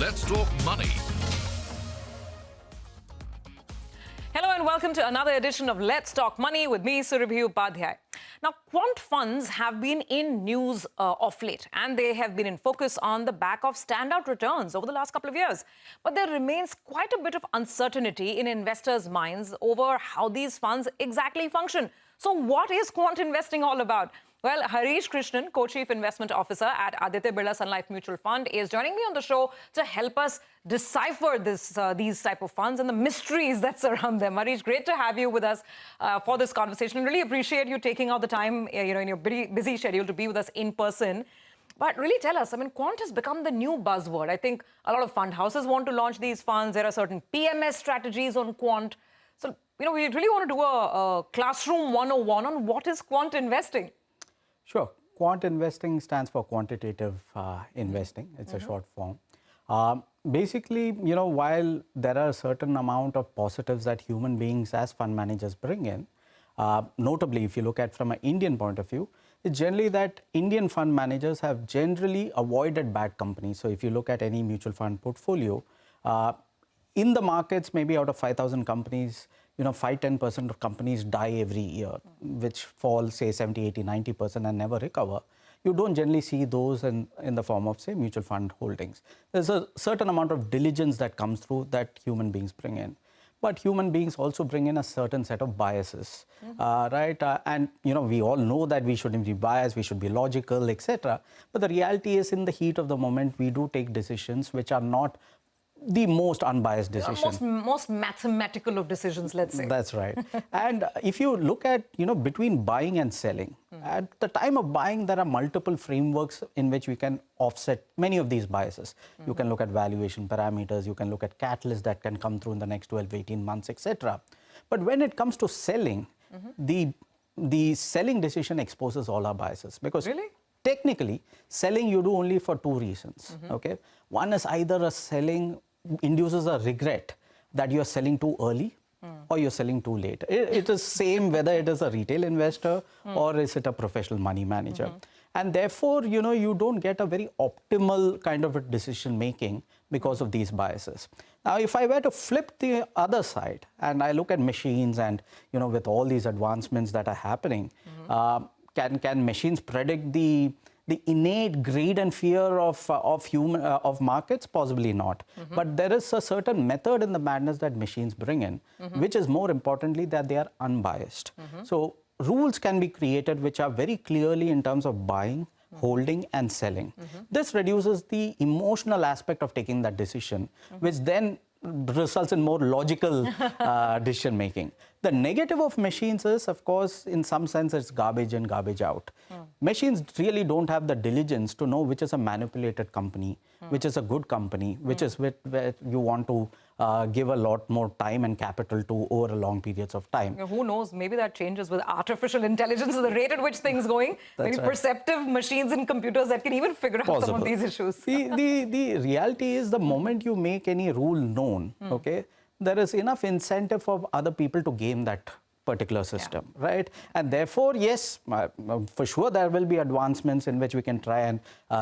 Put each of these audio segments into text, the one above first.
Let's talk money. Hello and welcome to another edition of Let's Talk Money with me, Surabhi Updahyay. Now, quant funds have been in news of late, and they have been in focus on the back of standout returns over the last couple of years. But there remains quite a bit of uncertainty in investors' minds over how these funds exactly function. So what is quant investing all about? Well, Harish Krishnan, Co-Chief Investment Officer at Aditya Birla Sun Life Mutual Fund, is joining me on the show to help us decipher these type of funds and the mysteries that surround them. Harish, great to have you with us for this conversation. Really appreciate you taking out the time, in your busy schedule to be with us in person. But really tell us, quant has become the new buzzword. I think a lot of fund houses want to launch these funds. There are certain PMS strategies on quant. So, we really want to do a classroom 101 on what is quant investing. Sure. Quant investing stands for quantitative investing. It's a short form. Basically, while there are a certain amount of positives that human beings as fund managers bring in, notably, if you look at from an Indian point of view, it's generally that Indian fund managers have generally avoided bad companies. So if you look at any mutual fund portfolio, in the markets, maybe out of 5,000 companies, 5-10% of companies die every year, which fall, say, 70, 80, 90% and never recover. You don't generally see those in the form of, say, mutual fund holdings. There's a certain amount of diligence that comes through that human beings bring in. But human beings also bring in a certain set of biases, right? And, we all know that we shouldn't be biased, we should be logical, etc. But the reality is, in the heat of the moment, we do take decisions which are not the most unbiased decision. Most mathematical of decisions, let's say. That's right. And if you look at, between buying and selling, at the time of buying, there are multiple frameworks in which we can offset many of these biases. You can look at valuation parameters, you can look at catalysts that can come through in the next 12, 18 months, etc. But when it comes to selling, the selling decision exposes all our biases. Because technically, selling you do only for two reasons. Okay, one is either a selling induces a regret that you're selling too early or you're selling too late. It is same whether it is a retail investor or is it a professional money manager. And therefore, you don't get a very optimal kind of a decision making because of these biases. Now, if I were to flip the other side and I look at machines and, with all these advancements that are happening, can machines predict the innate greed and fear of markets? Possibly not. But there is a certain method in the madness that machines bring in, which is more importantly that they are unbiased. So rules can be created which are very clearly in terms of buying, holding and selling. This reduces the emotional aspect of taking that decision, which then results in more logical decision making. The negative of machines is, of course, in some sense, it's garbage in, garbage out. Machines really don't have the diligence to know which is a manipulated company, which is a good company, which is where you want to give a lot more time and capital to over a long periods of time. Who knows? Maybe that changes with artificial intelligence, the rate at which things going. Maybe perceptive machines and computers that can even figure out some of these issues. The reality is the moment you make any rule known, okay, there is enough incentive for other people to game that particular system, right? And therefore, yes, for sure there will be advancements in which we can try and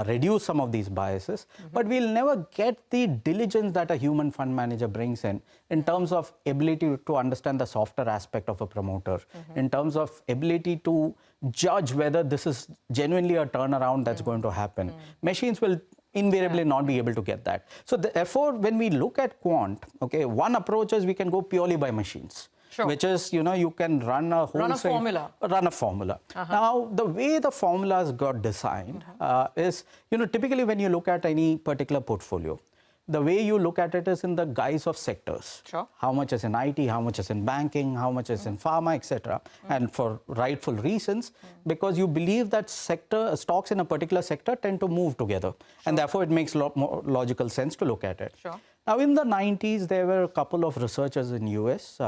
reduce some of these biases, but we'll never get the diligence that a human fund manager brings in terms of ability to understand the softer aspect of a promoter, in terms of ability to judge whether this is genuinely a turnaround that's going to happen. Machines will invariably not be able to get that. So therefore, when we look at quant, okay, one approach is we can go purely by machines. Which is, you can run a whole run a formula. Now, the way the formulas got designed is, typically when you look at any particular portfolio, the way you look at it is in the guise of sectors. How much is in IT, how much is in banking, how much is in pharma, etc. And for rightful reasons, because you believe that stocks in a particular sector tend to move together. And therefore, it makes a lot more logical sense to look at it. Now, in the 90s, there were a couple of researchers in US,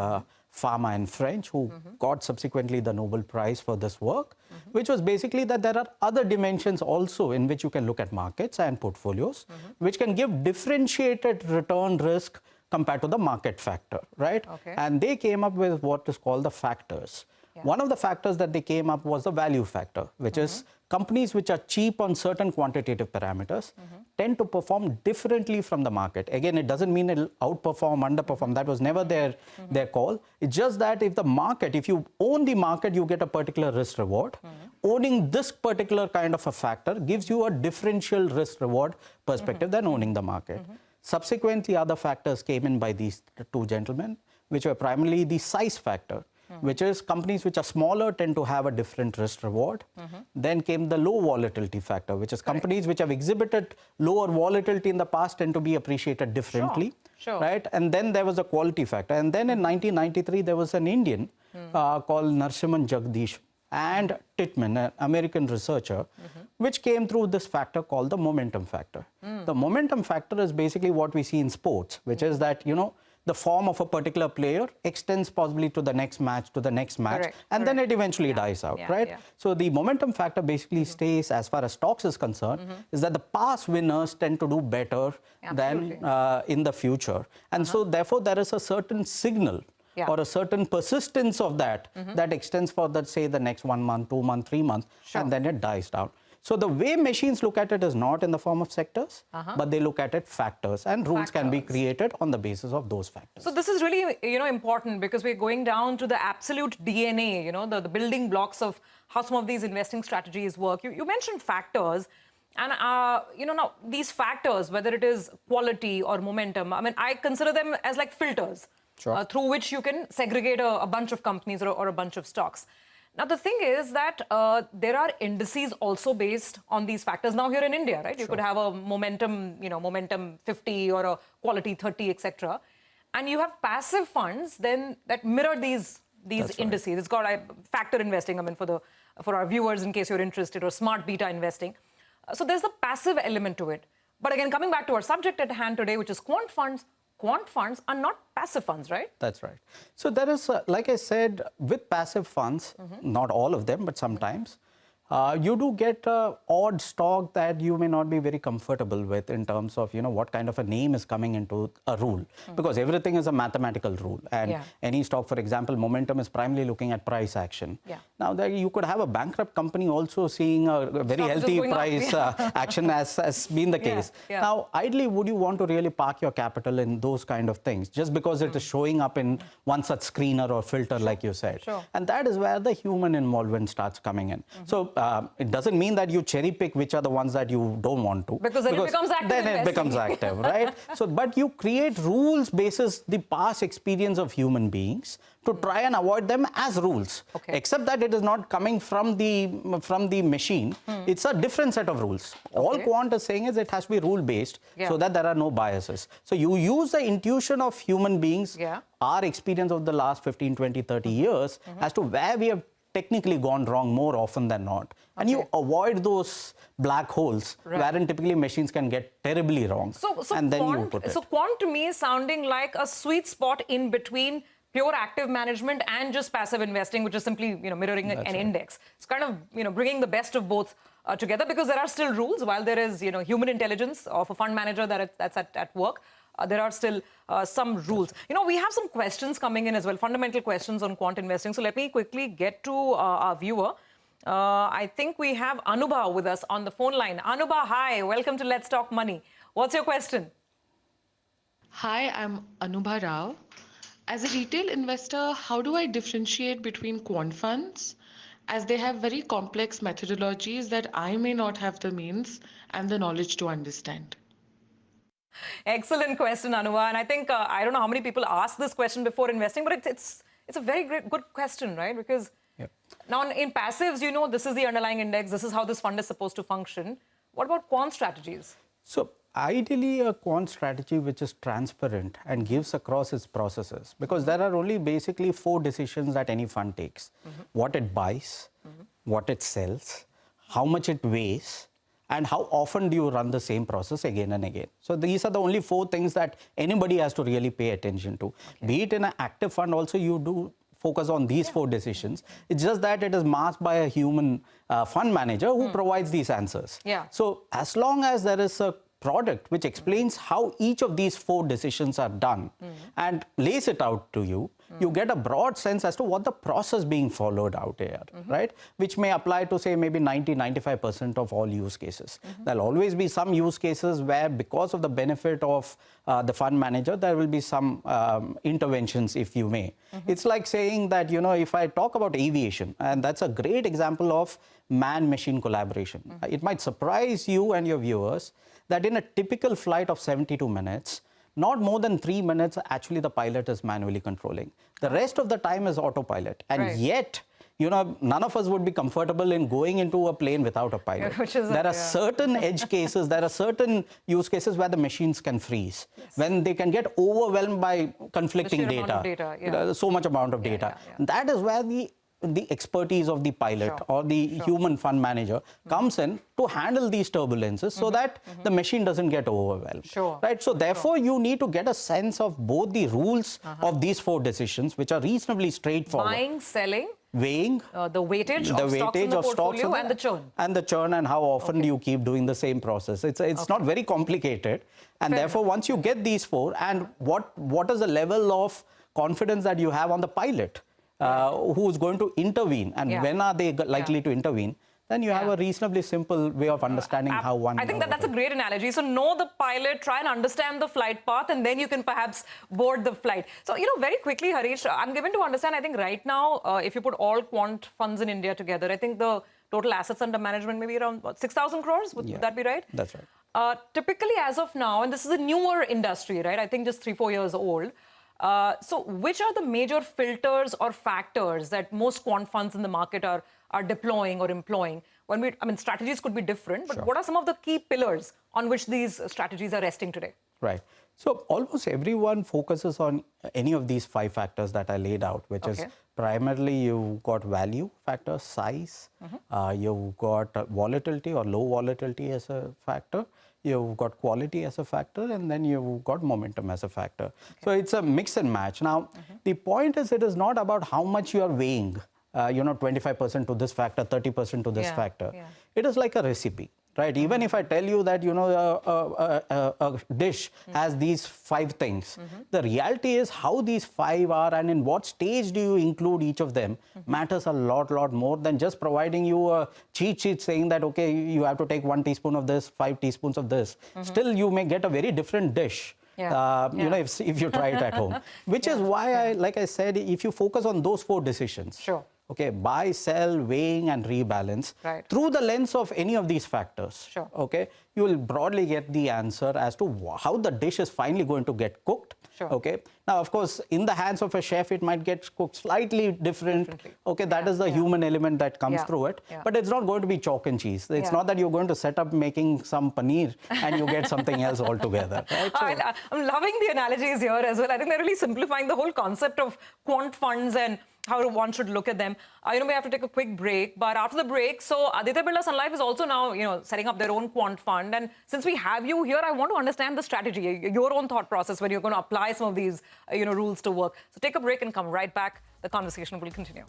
Pharma and French, who got subsequently the Nobel Prize for this work, which was basically that there are other dimensions also in which you can look at markets and portfolios, which can give differentiated return risk compared to the market factor, right? And they came up with what is called the factors. One of the factors that they came up was the value factor, which is companies which are cheap on certain quantitative parameters tend to perform differently from the market. Again, it doesn't mean it'll outperform, underperform. That was never their call. It's just that if you own the market, you get a particular risk reward. Owning this particular kind of a factor gives you a differential risk reward perspective than owning the market. Subsequently, other factors came in by these two gentlemen, which were primarily the size factor, which is companies which are smaller tend to have a different risk reward. Then came the low volatility factor, which is companies which have exhibited lower volatility in the past tend to be appreciated differently. Sure. Right? And then there was a quality factor. And then in 1993, there was an Indian called Narsimhan Jagdish and Titman, an American researcher, which came through this factor called the momentum factor. The momentum factor is basically what we see in sports, which is that, the form of a particular player extends possibly to the next match, and then it eventually dies out, right? So the momentum factor basically stays, as far as stocks is concerned, is that the past winners tend to do better than in the future. And so therefore there is a certain signal or a certain persistence of that that extends for, say, the next 1 month, 2 months, 3 months, and then it dies down. So the way machines look at it is not in the form of sectors, but they look at it factors, and rules can be created on the basis of those factors. So this is really, important because we're going down to the absolute DNA, the building blocks of how some of these investing strategies work. You mentioned factors, and now these factors, whether it is quality or momentum, I mean, I consider them as like filters through which you can segregate a bunch of companies or a bunch of stocks. Now, the thing is that there are indices also based on these factors. Now, here in India, right, you could have a momentum, momentum 50 or a quality 30, etc. And you have passive funds then that mirror these indices. It's called factor investing, I mean, for our viewers, in case you're interested, or smart beta investing. So there's the passive element to it. But again, coming back to our subject at hand today, which is quant funds are not passive funds, right? That's right. So there is, like I said, with passive funds, not all of them, but sometimes, you do get an odd stock that you may not be very comfortable with in terms of, what kind of a name is coming into a rule. Because everything is a mathematical rule. And any stock, for example, momentum is primarily looking at price action. Now, there you could have a bankrupt company also seeing a very healthy price action as been the case. Now, ideally, would you want to really park your capital in those kind of things just because it is showing up in one such screener or filter, like you said? And that is where the human involvement starts coming in. So it doesn't mean that you cherry pick which are the ones that you don't want to. Because then it becomes active. Then it becomes active, right? So, but you create rules basis the past experience of human beings to try and avoid them as rules. Except that it is not coming from the machine. It's a different set of rules. All Quant is saying is it has to be rule-based so that there are no biases. So you use the intuition of human beings, our experience of the last 15, 20, 30 years as to where we have technically gone wrong more often than not. And you avoid those black holes wherein typically machines can get terribly wrong. So quant to me is sounding like a sweet spot in between pure active management and just passive investing, which is simply mirroring an index. It's kind of bringing the best of both together, because there are still rules. While there is human intelligence of a fund manager that's at work, there are still some rules. We have some questions coming in as well, fundamental questions on quant investing. So let me quickly get to our viewer. I think we have Anubha with us on the phone line. Anubha, hi. Welcome to Let's Talk Money. What's your question? Hi, I'm Anubha Rao. As a retail investor, how do I differentiate between quant funds, as they have very complex methodologies that I may not have the means and the knowledge to understand? Excellent question, Anubha. And I think, I don't know how many people ask this question before investing, but it's a very good question, right? Because now in passives, this is the underlying index, this is how this fund is supposed to function. What about quant strategies? So ideally, a quant strategy which is transparent and gives across its processes, because there are only basically 4 decisions that any fund takes. What it buys, what it sells, how much it weighs, and how often do you run the same process again and again. So these are the only 4 things that anybody has to really pay attention to. Be it in an active fund also, you do focus on these 4 decisions. It's just that it is masked by a human fund manager who provides these answers. So as long as there is a product which explains how each of these 4 decisions are done and lays it out to you, you get a broad sense as to what the process being followed out here, right? Which may apply to say maybe 90-95% of all use cases. There'll always be some use cases where because of the benefit of the fund manager, there will be some interventions, if you may. It's like saying that, you know, if I talk about aviation, and that's a great example of man-machine collaboration. It might surprise you and your viewers that in a typical flight of 72 minutes, not more than 3 minutes actually the pilot is manually controlling. The rest of the time is autopilot. And yet, you know, none of us would be comfortable in going into a plane without a pilot. There are certain edge cases, there are certain use cases where the machines can freeze, when they can get overwhelmed by conflicting data, so much amount of data. That is where the expertise of the pilot or the human fund manager comes in to handle these turbulences so that the machine doesn't get overwhelmed. Right? So therefore, you need to get a sense of both the rules of these 4 decisions, which are reasonably straightforward. Buying, selling, weighing, the weightage of stocks in the portfolio, and the churn. And the churn, and how often do you keep doing the same process. It's not very complicated. And therefore, once you get these 4, and what is the level of confidence that you have on the pilot? Who's going to intervene, and when are they likely to intervene, then you have a reasonably simple way of understanding how one... I think that's a great analogy. So know the pilot, try and understand the flight path, and then you can perhaps board the flight. So, you know, very quickly, Harish, I'm given to understand, I think right now, if you put all quant funds in India together, I think the total assets under management may be around 6,000 crores. Would that be right? That's right. Typically, as of now, and this is a newer industry, right? I think just 3-4 years old. So which are the major filters or factors that most quant funds in the market are deploying or employing? I mean, strategies could be different, but what are some of the key pillars on which these strategies are resting today? Right. So almost everyone focuses on any of these 5 factors that I laid out, which is primarily you've got value factor, size, you've got volatility or low volatility as a factor, you've got quality as a factor, and then you've got momentum as a factor. So it's a mix and match. Now, the point is, it is not about how much you are weighing, 25% to this factor, 30% to this factor. It is like a recipe, right? Even if I tell you that, you know, a dish has these 5 things, the reality is how these 5 are and in what stage do you include each of them matters a lot more than just providing you a cheat sheet saying that, okay, you have to take 1 teaspoon of this, 5 teaspoons of this. Still, you may get a very different dish. You know, if you try it at home, which is why like I said, if you focus on those 4 decisions, okay, buy, sell, weighing, and rebalance through the lens of any of these factors, okay, you will broadly get the answer as to how the dish is finally going to get cooked. Okay. Now, of course, in the hands of a chef, it might get cooked slightly differently. Okay, that is the human element that comes through it. But it's not going to be chalk and cheese. It's not that you're going to set up making some paneer and you get something else altogether. Right? So, I'm loving the analogies here as well. I think they're really simplifying the whole concept of quant funds and how one should look at them. You know, we have to take a quick break, but after the break, so Aditya Birla Sun Life is also now, you know, setting up their own quant fund. And since we have you here, I want to understand the strategy, your own thought process when you're going to apply some of these, you know, rules to work. So take a break and come right back. The conversation will continue.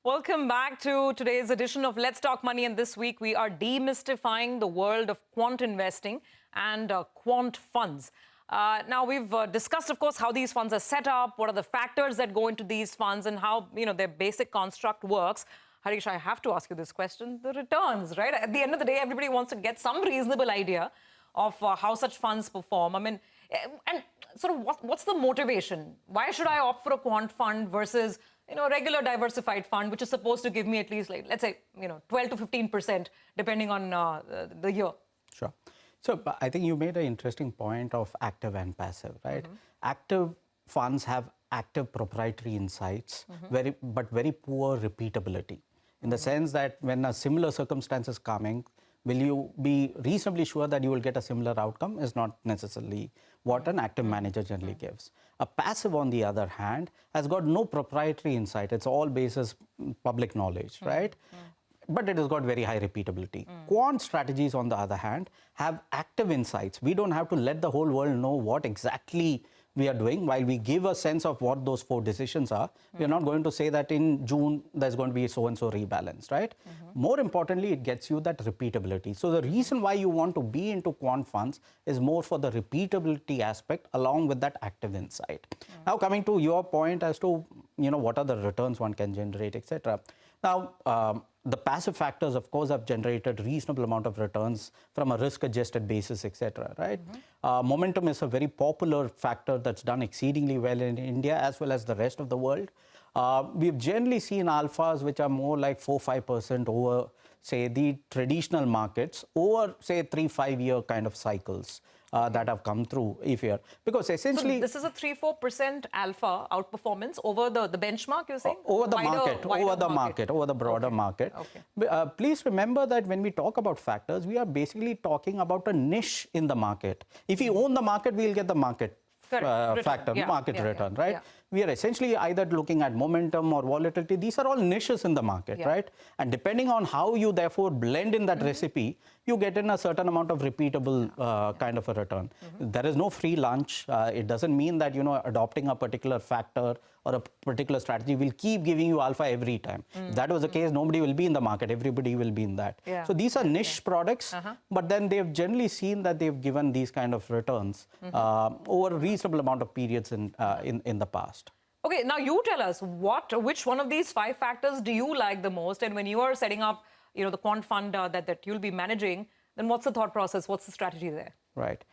Welcome back to today's edition of Let's Talk Money. And this week, we are demystifying the world of quant investing and quant funds. Now, we've discussed, of course, how these funds are set up, what are the factors that go into these funds, and how, you know, their basic construct works. Harish, I have to ask you this question. The returns, right? At the end of the day, everybody wants to get some reasonable idea of how such funds perform. I mean, and sort of what's the motivation? Why should I opt for a quant fund versus, you know, a regular diversified fund, which is supposed to give me at least, like, let's say, you know, 12 to 15%, depending on the year? Sure. So I think you made an interesting point of active and passive, right? Active funds have active proprietary insights, but very poor repeatability, in the sense that when a similar circumstance is coming, will you be reasonably sure that you will get a similar outcome is not necessarily what an active manager generally gives. A passive, on the other hand, has got no proprietary insight. It's all basis public knowledge, right? But it has got very high repeatability. Quant strategies, on the other hand, have active insights. We don't have to let the whole world know what exactly we are doing, while we give a sense of what those 4 decisions are, we are not going to say that in June there's going to be so-and-so rebalance, right? More importantly, it gets you that repeatability. So the reason why you want to be into quant funds is more for the repeatability aspect along with that active insight. Now, coming to your point as to, what are the returns one can generate, etc. Now, the passive factors, of course, have generated reasonable amount of returns from a risk-adjusted basis, etc. Right? Momentum is a very popular factor that's done exceedingly well in India as well as the rest of the world. We've generally seen alphas which are more like 4-5% over, say, the traditional markets over, say, 3-5 year kind of cycles. That have come through because essentially... So this is a 3-4% alpha outperformance over the benchmark, you're saying? Over the market, over the broader market. Okay. Please remember that when we talk about factors, we are basically talking about a niche in the market. If we own the market, we'll get the market return, right? We are essentially either looking at momentum or volatility. These are all niches in the market, right? And depending on how you therefore blend in that recipe, you get in a certain amount of repeatable kind of a return. There is no free lunch. It doesn't mean that, adopting a particular factor or a particular strategy will keep giving you alpha every time. If that was the case, nobody will be in the market. Everybody will be in that. So these are niche products, but then they've generally seen that they've given these kind of returns over a reasonable amount of periods in the past. Okay, now you tell us which one of these 5 factors do you like the most, and when you are setting up, the quant fund that you'll be managing, then what's the thought process? What's the strategy there? Right.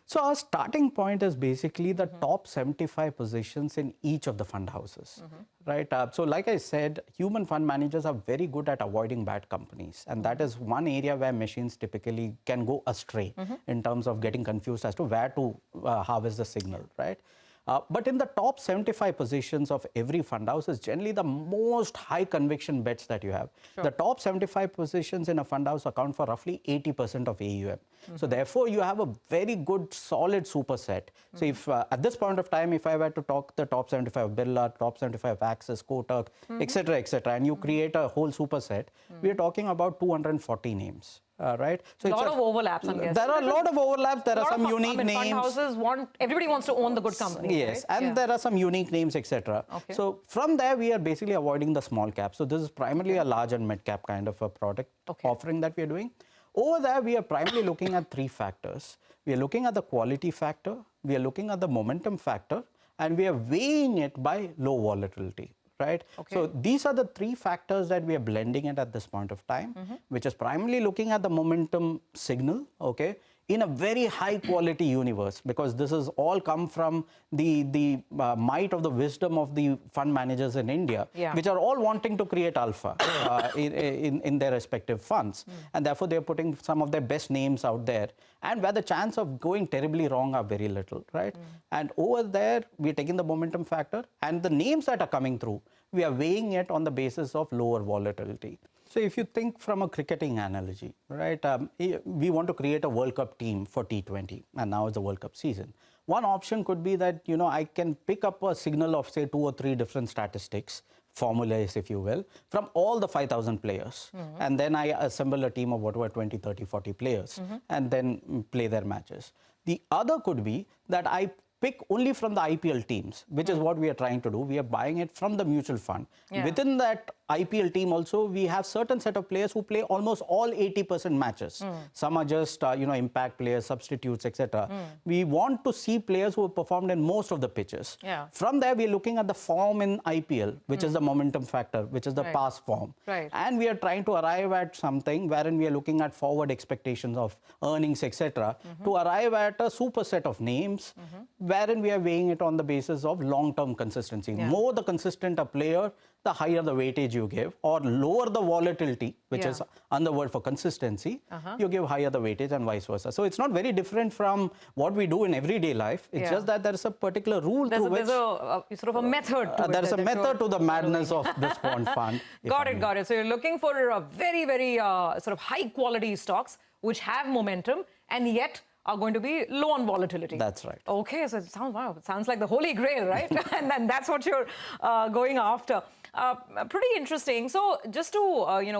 So our starting point is basically the top 75 positions in each of the fund houses, right? So like I said, human fund managers are very good at avoiding bad companies. And that is one area where machines typically can go astray in terms of getting confused as to where to harvest the signal, right? But in the top 75 positions of every fund house is generally the most high conviction bets that you have. The top 75 positions in a fund house account for roughly 80% of AUM. So therefore, you have a very good, solid superset. So if at this point of time, if I were to talk the top 75 Birla, top 75 Axis, Kotak, etc., and you create a whole superset, we are talking about 240 names. Right? So a lot of overlaps, I'm guessing. There are a lot of overlaps. There are some unique names. Fund houses everybody wants to own the good company. Yes, right? and there are some unique names, etc. So from there, we are basically avoiding the small cap. So this is primarily a large and mid cap kind of a product offering that we are doing. Over there, we are primarily looking at 3 factors. We are looking at the quality factor, we are looking at the momentum factor, and we are weighing it by low volatility. Right? So these are the 3 factors that we are blending it at this point of time, which is primarily looking at the momentum signal, in a very high quality universe, because this has all come from the might of the wisdom of the fund managers in India, which are all wanting to create alpha in their respective funds. And therefore, they're putting some of their best names out there, and where the chance of going terribly wrong are very little, right? And over there, we're taking the momentum factor, and the names that are coming through, we are weighing it on the basis of lower volatility. So if you think from a cricketing analogy, right, we want to create a World Cup team for T20, and now it's the World Cup season. One option could be that, I can pick up a signal of, say, 2 or 3 different statistics, formulas, if you will, from all the 5,000 players. And then I assemble a team of whatever, 20, 30, 40 players, and then play their matches. The other could be that I pick only from the IPL teams, which is what we are trying to do. We are buying it from the mutual fund. Within that IPL team also, we have certain set of players who play almost all 80% matches. Some are just, impact players, substitutes, etc. We want to see players who have performed in most of the pitches. From there, we are looking at the form in IPL, which is the momentum factor, which is the past form. And we are trying to arrive at something wherein we are looking at forward expectations of earnings, etc. to arrive at a superset of names, wherein we are weighing it on the basis of long-term consistency. More the consistent a player, the higher the weightage you give, or lower the volatility, which is another word for consistency, you give higher the weightage and vice versa. So it's not very different from what we do in everyday life. It's just that there's a particular rule through which... There's a sort of a method to it. There's a method to the madness of this quant fund. Got it. So you're looking for very, very sort of high quality stocks which have momentum and yet are going to be low on volatility. That's right. Okay, so it sounds like the holy grail, right? And then that's what you're going after. Pretty interesting. So just to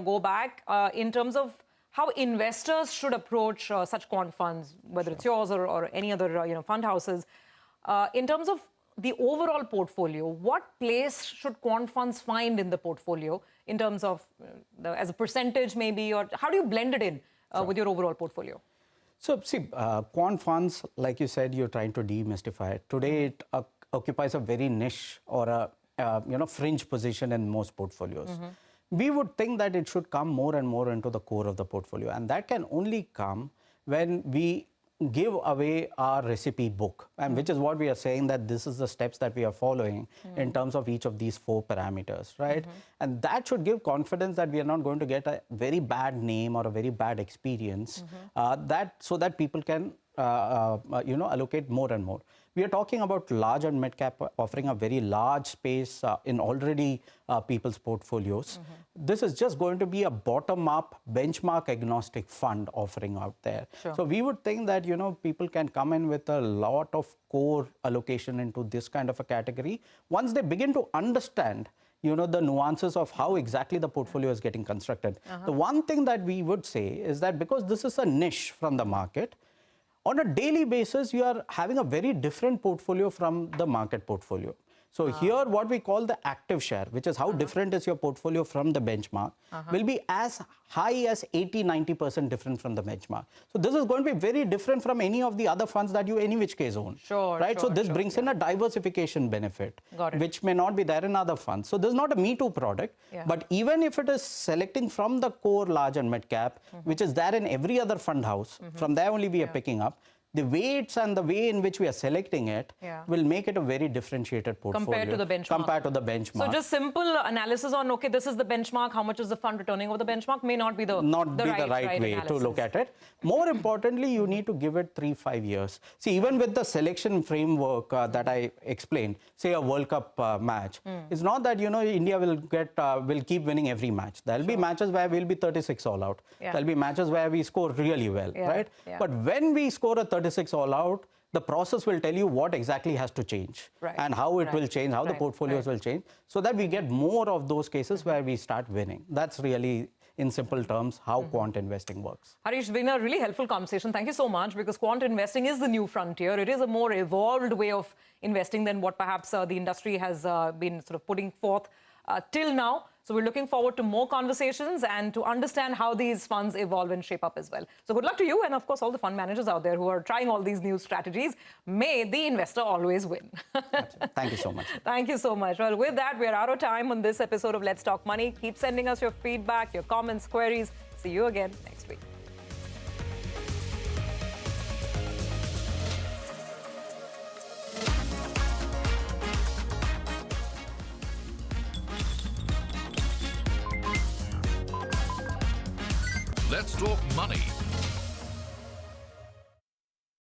go back in terms of how investors should approach such quant funds, whether it's yours or any other fund houses. In terms of the overall portfolio, what place should quant funds find in the portfolio in terms of as a percentage maybe, or how do you blend it in with your overall portfolio? So see, quant funds, like you said, you're trying to demystify it. Today, it occupies a very niche or a fringe position in most portfolios. We would think that it should come more and more into the core of the portfolio, and that can only come when we give away our recipe book, and which is what we are saying, that this is the steps that we are following in terms of each of these 4 parameters, right? And that should give confidence that we are not going to get a very bad name or a very bad experience, so that people can allocate more and more. We are talking about large and mid cap offering a very large space in already people's portfolios. This is just going to be a bottom-up, benchmark agnostic fund offering out there. Sure. So we would think that people can come in with a lot of core allocation into this kind of a category once they begin to understand the nuances of how exactly the portfolio is getting constructed. The one thing that we would say is that because this is a niche from the market, on a daily basis, you are having a very different portfolio from the market portfolio. So here, what we call the active share, which is how different is your portfolio from the benchmark, will be as high as 80-90% different from the benchmark. So this is going to be very different from any of the other funds that you any which case own. Sure. Right? Sure, so this brings in a diversification benefit, Got it. which may not be there in other funds. So this is not a Me Too product, but even if it is selecting from the core large and mid cap, which is there in every other fund house, from there only we are picking up, the weights and the way in which we are selecting it will make it a very differentiated portfolio. Compared to the benchmark. Compared to the benchmark. So just simple analysis on, okay, this is the benchmark, how much is the fund returning over the benchmark may not be the right way analysis to look at it. More importantly, you need to give it 3-5 years. See, even with the selection framework that I explained, say a World Cup match, it's not that, India will keep winning every match. There'll be matches where we'll be 36 all out. There'll be matches where we score really well, right? But when we score a 36 all out, the process will tell you what exactly has to change and how it will change, how the portfolios will change, so that we get more of those cases where we start winning. That's really, in simple terms, how quant investing works. Harish, it's been a really helpful conversation. Thank you so much, because quant investing is the new frontier. It is a more evolved way of investing than what perhaps the industry has been sort of putting forth till now. So we're looking forward to more conversations and to understand how these funds evolve and shape up as well. So good luck to you and, of course, all the fund managers out there who are trying all these new strategies. May the investor always win. Thank you so much. Thank you so much. Well, with that, we're out of time on this episode of Let's Talk Money. Keep sending us your feedback, your comments, queries. See you again next week. Let's Talk Money